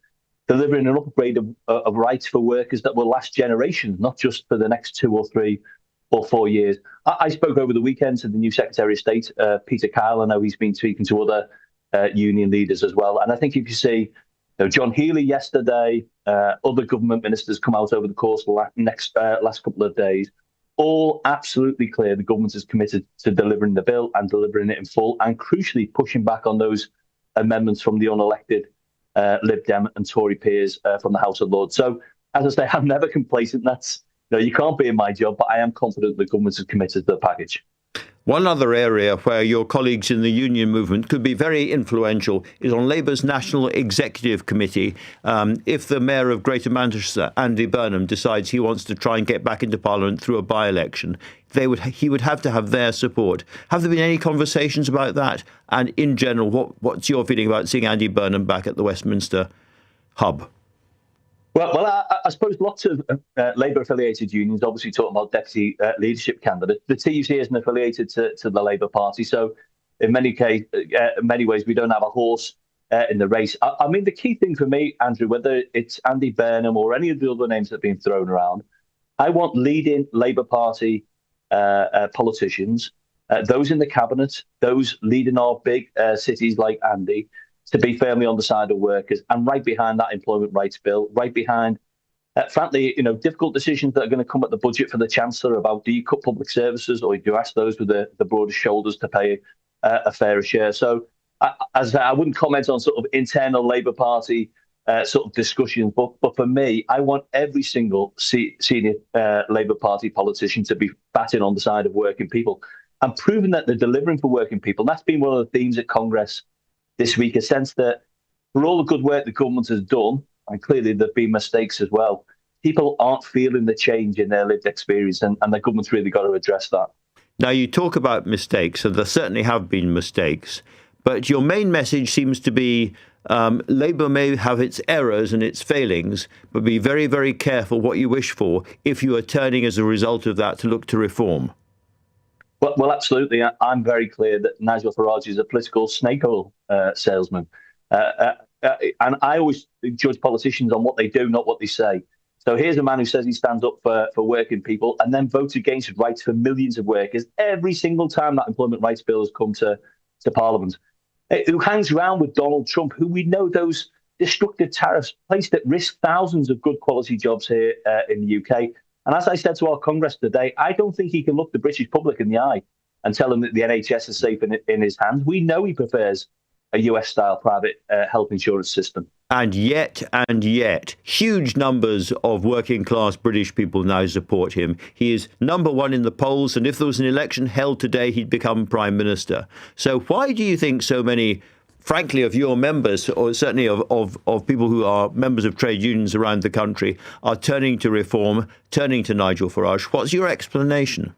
delivering an upgrade of rights for workers that will last generations, not just for the next 2 or 3 or 4 years. I spoke over the weekend to the new Secretary of State, Peter Kyle. I know he's been speaking to other union leaders as well. And I think if you see John Healey yesterday, other government ministers come out over the course of the last couple of days, all absolutely clear the government is committed to delivering the bill and delivering it in full, and crucially pushing back on those amendments from the unelected Lib Dem and Tory peers from the House of Lords. So, as I say, I'm never complacent. That's, you can't be in my job, but I am confident the government is committed to the package. One other area where your colleagues in the union movement could be very influential is on Labour's National Executive Committee. If the Mayor of Greater Manchester, Andy Burnham, decides he wants to try and get back into Parliament through a by-election, he would have to have their support. Have there been any conversations about that? And in general, what's your feeling about seeing Andy Burnham back at the Westminster hub? Well, I suppose lots of Labour-affiliated unions obviously talking about deputy leadership candidates. The TUC isn't affiliated to the Labour Party, so in many ways we don't have a horse in the race. I mean, the key thing for me, Andrew, whether it's Andy Burnham or any of the other names that have been thrown around, I want leading Labour Party politicians, those in the cabinet, those leading our big cities like Andy, to be firmly on the side of workers and right behind that employment rights bill, right behind, frankly, difficult decisions that are going to come at the budget for the Chancellor about do you cut public services or do you ask those with the broadest shoulders to pay a fairer share. So I wouldn't comment on sort of internal Labour Party sort of discussions, but for me, I want every single senior Labour Party politician to be batting on the side of working people and proving that they're delivering for working people. And that's been one of the themes at Congres this week, a sense that for all the good work the government has done, and clearly there have been mistakes as well, people aren't feeling the change in their lived experience, and the government's really got to address that. Now, you talk about mistakes, and there certainly have been mistakes, but your main message seems to be Labour may have its errors and its failings, but be very, very careful what you wish for if you are turning as a result of that to look to reform. Well, absolutely. I'm very clear that Nigel Farage is a political snake oil salesman. And I always judge politicians on what they do, not what they say. So here's a man who says he stands up for working people and then votes against rights for millions of workers every single time that employment rights bill has come to Parliament. Who hangs around with Donald Trump, who we know those destructive tariffs placed at risk thousands of good quality jobs here in the UK. And as I said to our Congress today, I don't think he can look the British public in the eye and tell them that the NHS is safe in his hands. We know he prefers a US-style private health insurance system. And yet, huge numbers of working-class British people now support him. He is number one in the polls, and if there was an election held today, he'd become Prime Minister. So why do you think so many, frankly, of your members, or certainly of people who are members of trade unions around the country, are turning to reform, turning to Nigel Farage? What's your explanation?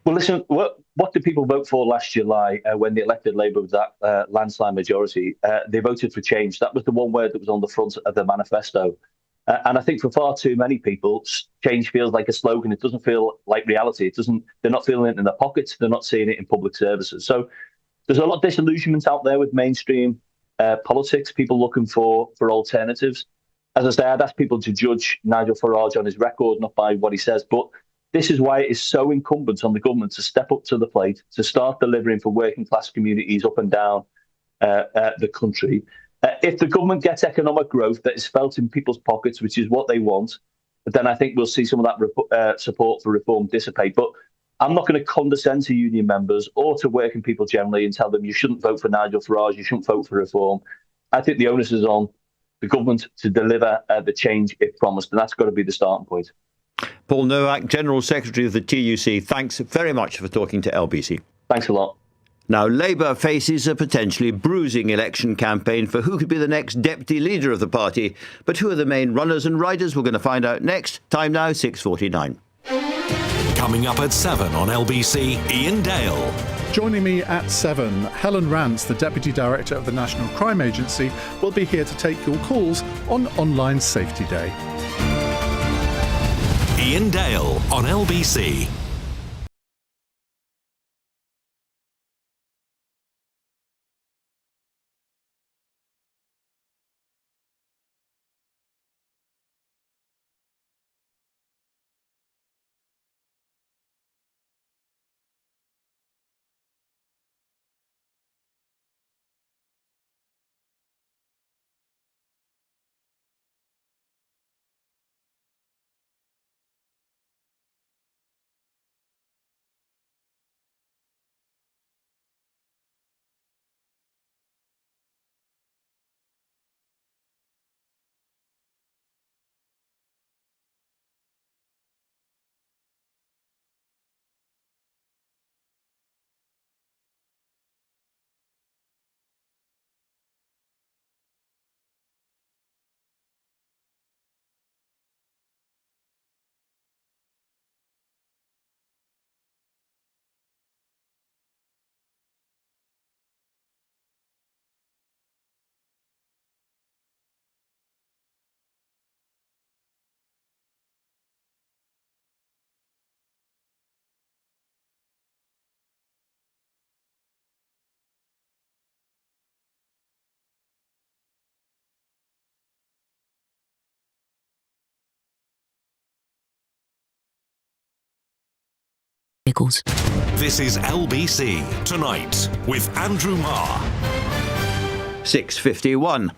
Well, listen, what did people vote for last July when they elected Labour with that landslide majority? They voted for change. That was the one word that was on the front of the manifesto. And I think for far too many people, change feels like a slogan. It doesn't feel like reality. They're not feeling it in their pockets. They're not seeing it in public services. So there's a lot of disillusionment out there with mainstream politics, people looking for alternatives. As I say, I'd ask people to judge Nigel Farage on his record, not by what he says, but this is why it is so incumbent on the government to step up to the plate, to start delivering for working class communities up and down the country. If the government gets economic growth that is felt in people's pockets, which is what they want, then I think we'll see some of that support for reform dissipate. But I'm not going to condescend to union members or to working people generally and tell them you shouldn't vote for Nigel Farage, you shouldn't vote for reform. I think the onus is on the government to deliver the change it promised, and that's got to be the starting point. Paul Nowak, General Secretary of the TUC, thanks very much for talking to LBC. Thanks a lot. Now, Labour faces a potentially bruising election campaign for who could be the next deputy leader of the party. But who are the main runners and riders? We're going to find out next. Time now, 6:49. Coming up at 7 on LBC, Ian Dale. Joining me at 7, Helen Rance, the Deputy Director of the National Crime Agency, will be here to take your calls on Online Safety Day. Ian Dale on LBC. This is LBC Tonight with Andrew Marr. 6:51.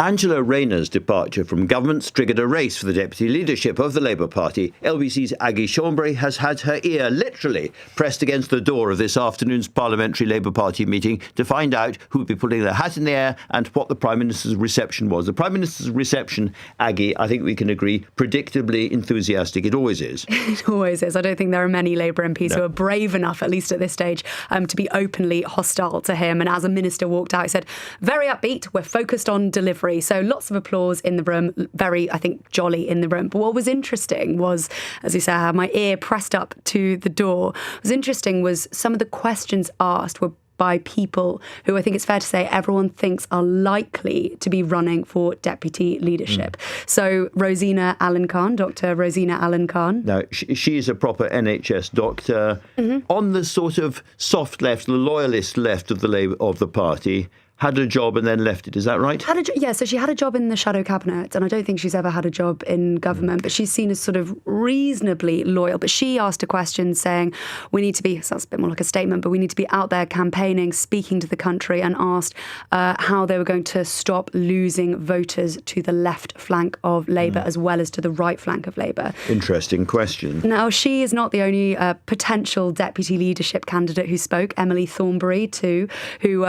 Angela Rayner's departure from government triggered a race for the deputy leadership of the Labour Party. LBC's Aggie Chambre has had her ear literally pressed against the door of this afternoon's Parliamentary Labour Party meeting to find out who would be putting their hat in the air and what the Prime Minister's reception was. The Prime Minister's reception, Aggie, I think we can agree, predictably enthusiastic. It always is. It always is. I don't think there are many Labour MPs who are brave enough, at least at this stage, to be openly hostile to him. And as a minister walked out, he said, very upbeat, we're focused on delivery. So lots of applause in the room, very, I think, jolly in the room. But what was interesting was, as you say, I had my ear pressed up to the door. What was interesting was some of the questions asked were by people who I think it's fair to say everyone thinks are likely to be running for deputy leadership. So Rosina Allen-Khan, Dr. Rosina Allen-Khan. Now, she is a proper NHS doctor. On the sort of soft left, the loyalist left of the party, had a job and then left it. Is that right? So she had a job in the shadow cabinet, and I don't think she's ever had a job in government, but she's seen as sort of reasonably loyal. But she asked a question saying, we need to be, so that's a bit more like a statement, but we need to be out there campaigning, speaking to the country, and asked how they were going to stop losing voters to the left flank of Labour as well as to the right flank of Labour. Interesting question. Now, she is not the only potential deputy leadership candidate who spoke. Emily Thornberry, too, who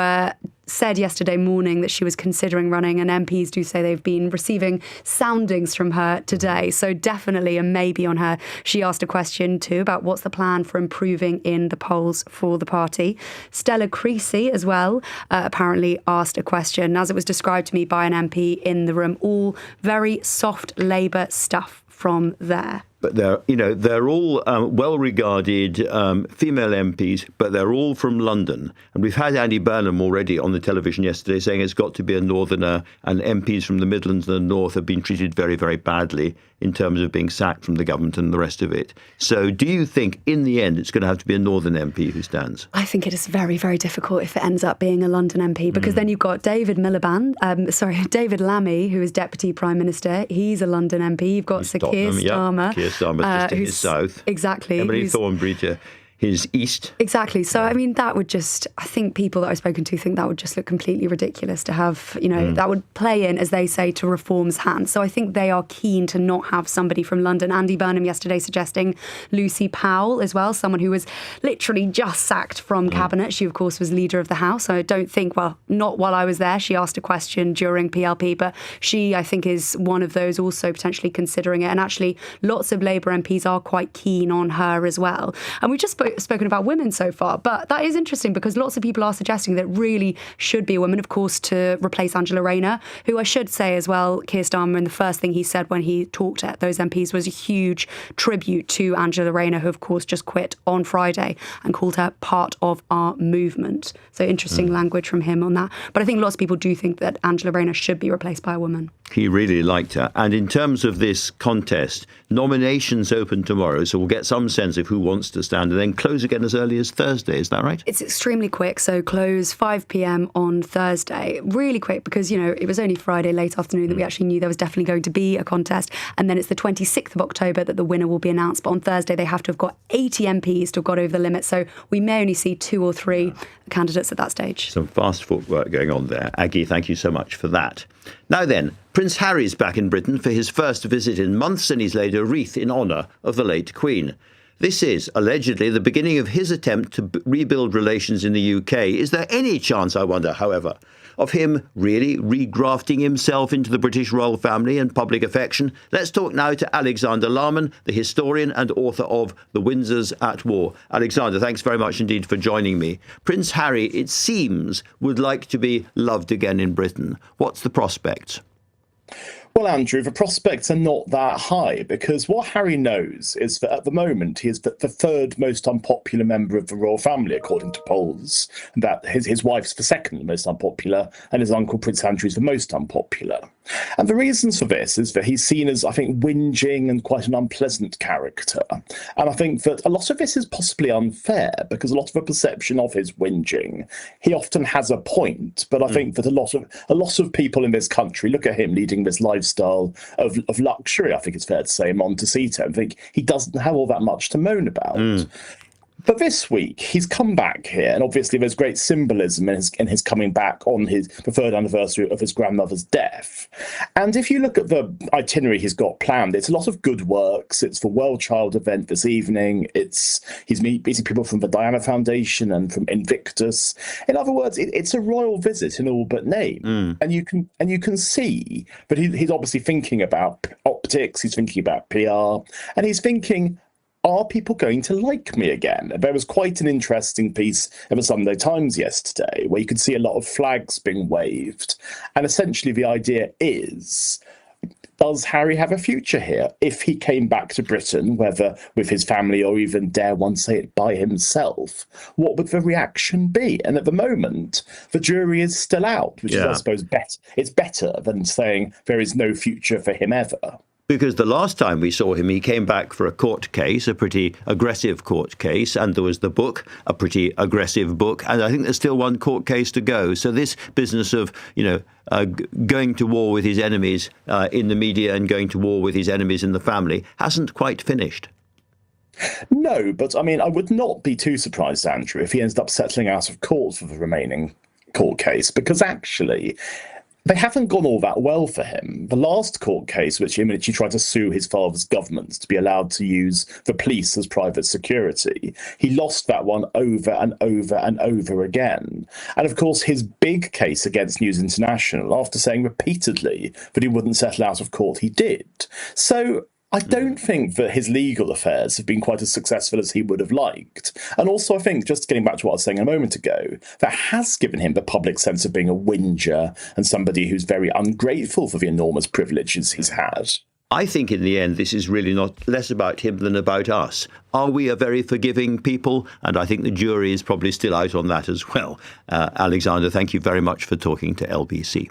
said yesterday morning that she was considering running, and MPs do say they've been receiving soundings from her today. So definitely a maybe on her. She asked a question too about what's the plan for improving in the polls for the party. Stella Creasy as well apparently asked a question, as it was described to me by an MP in the room. All very soft Labour stuff from there. But they're all well-regarded female MPs, but they're all from London. And we've had Andy Burnham already on the television yesterday saying it's got to be a northerner, and MPs from the Midlands and the North have been treated very, very badly in terms of being sacked from the government and the rest of it. So do you think in the end it's going to have to be a northern MP who stands? I think it is very, very difficult if it ends up being a London MP, because then you've got David Lammy, who is Deputy Prime Minister. He's a London MP. You've got Sir Keir Starmer. Keir Starmer's just in his south. Exactly. Emily Thornberry to his east. Exactly. So, I mean, that would just, I think people that I've spoken to think that would just look completely ridiculous to have, that would play in, as they say, to Reform's hands. So I think they are keen to not have somebody from London. Andy Burnham yesterday suggesting Lucy Powell as well, someone who was literally just sacked from cabinet. She, of course, was leader of the House. So I don't think, not while I was there. She asked a question during PLP, but she, I think, is one of those also potentially considering it. And actually, lots of Labour MPs are quite keen on her as well. And we just spoken about women so far, but that is interesting because lots of people are suggesting that it really should be a woman, of course, to replace Angela Rayner, who I should say as well, Keir Starmer, and the first thing he said when he talked at those MPs was a huge tribute to Angela Rayner, who of course just quit on Friday, and called her part of our movement. So interesting language from him on that. But I think lots of people do think that Angela Rayner should be replaced by a woman. He really liked her. And in terms of this contest, nominations open tomorrow, so we'll get some sense of who wants to stand, and then close again as early as Thursday. Is that right? It's extremely quick, so close 5 p.m. on Thursday. Really quick because, it was only Friday late afternoon that we actually knew there was definitely going to be a contest, and then it's the 26th of October that the winner will be announced. But on Thursday, they have to have got 80 MPs to have got over the limit, so we may only see 2 or 3 candidates at that stage. Some fast footwork going on there. Aggie, thank you so much for that. Now then, Prince Harry's back in Britain for his first visit in months, and he's laid a wreath in honour of the late Queen. This is allegedly the beginning of his attempt to rebuild relations in the UK. Is there any chance, I wonder, however, of him really regrafting himself into the British royal family and public affection? Let's talk now to Alexander Larman, the historian and author of The Windsors at War. Alexander, thanks very much indeed for joining me. Prince Harry, it seems, would like to be loved again in Britain. What's the prospect? Well, Andrew, the prospects are not that high, because what Harry knows is that at the moment he is the third most unpopular member of the royal family, according to polls, and that his wife's the second most unpopular, and his uncle Prince Andrew is the most unpopular. And the reasons for this is that he's seen as, I think, whinging and quite an unpleasant character. And I think that a lot of this is possibly unfair, because a lot of the perception of his whinging, he often has a point, but I think that a lot of people in this country look at him leading this lifestyle of luxury, I think it's fair to say, Montecito, and think he doesn't have all that much to moan about. But this week, he's come back here, and obviously there's great symbolism in his coming back on the third anniversary of his grandmother's death. And if you look at the itinerary he's got planned, it's a lot of good works. It's the World Child event this evening. He's meeting people from the Diana Foundation and from Invictus. In other words, it's a royal visit in all but name. And you can see that he's obviously thinking about optics, he's thinking about PR, and he's thinking, are people going to like me again? There was quite an interesting piece in the Sunday Times yesterday where you could see a lot of flags being waved. And essentially the idea is, does Harry have a future here? If he came back to Britain, whether with his family or even, dare one say it, by himself, what would the reaction be? And at the moment, the jury is still out, which is, I suppose, better. It's better than saying there is no future for him ever. Because the last time we saw him, he came back for a court case, a pretty aggressive court case, and there was the book, a pretty aggressive book, and I think there's still one court case to go. So this business of, going to war with his enemies in the media and going to war with his enemies in the family hasn't quite finished. No, but I mean, I would not be too surprised, Andrew, if he ends up settling out of court for the remaining court case, because actually they haven't gone all that well for him. The last court case, in which he tried to sue his father's government to be allowed to use the police as private security, he lost that one over and over and over again. And of course, his big case against News International, after saying repeatedly that he wouldn't settle out of court, he did. So I don't think that his legal affairs have been quite as successful as he would have liked. And also, I think, just getting back to what I was saying a moment ago, that has given him the public sense of being a whinger and somebody who's very ungrateful for the enormous privileges he's had. I think in the end, this is really not less about him than about us. Are we a very forgiving people? And I think the jury is probably still out on that as well. Alexander, thank you very much for talking to LBC.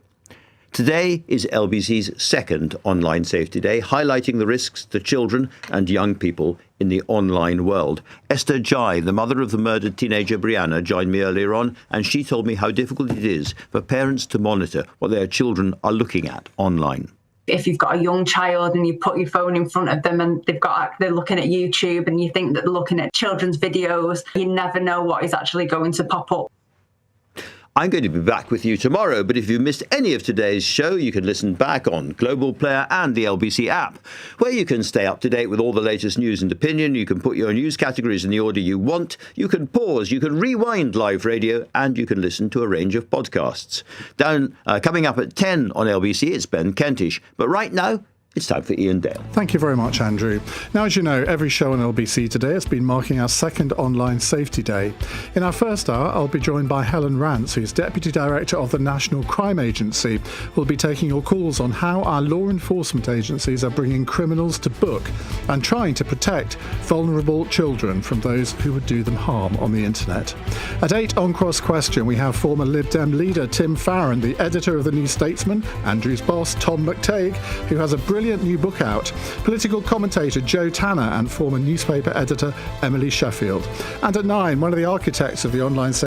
Today is LBC's second Online Safety Day, highlighting the risks to children and young people in the online world. Esther Ghey, the mother of the murdered teenager Brianna, joined me earlier on, and she told me how difficult it is for parents to monitor what their children are looking at online. If you've got a young child and you put your phone in front of them and they're looking at YouTube and you think that they're looking at children's videos, you never know what is actually going to pop up. I'm going to be back with you tomorrow, but if you missed any of today's show, you can listen back on Global Player and the LBC app, where you can stay up to date with all the latest news and opinion. You can put your news categories in the order you want. You can pause, you can rewind live radio, and you can listen to a range of podcasts. Coming up at 10 on LBC, it's Ben Kentish. But right now, it's time for Ian Dale. Thank you very much, Andrew. Now, as you know, every show on LBC today has been marking our second Online Safety Day. In our first hour, I'll be joined by Helen Rance, who's Deputy Director of the National Crime Agency, who'll be taking your calls on how our law enforcement agencies are bringing criminals to book and trying to protect vulnerable children from those who would do them harm on the internet. At 8 on Cross Question, we have former Lib Dem leader Tim Farron, the editor of The New Statesman, Andrew's boss Tom McTague, who has a brilliant new book out, political commentator Joe Tanner and former newspaper editor Emily Sheffield. And at 9, one of the architects of the Online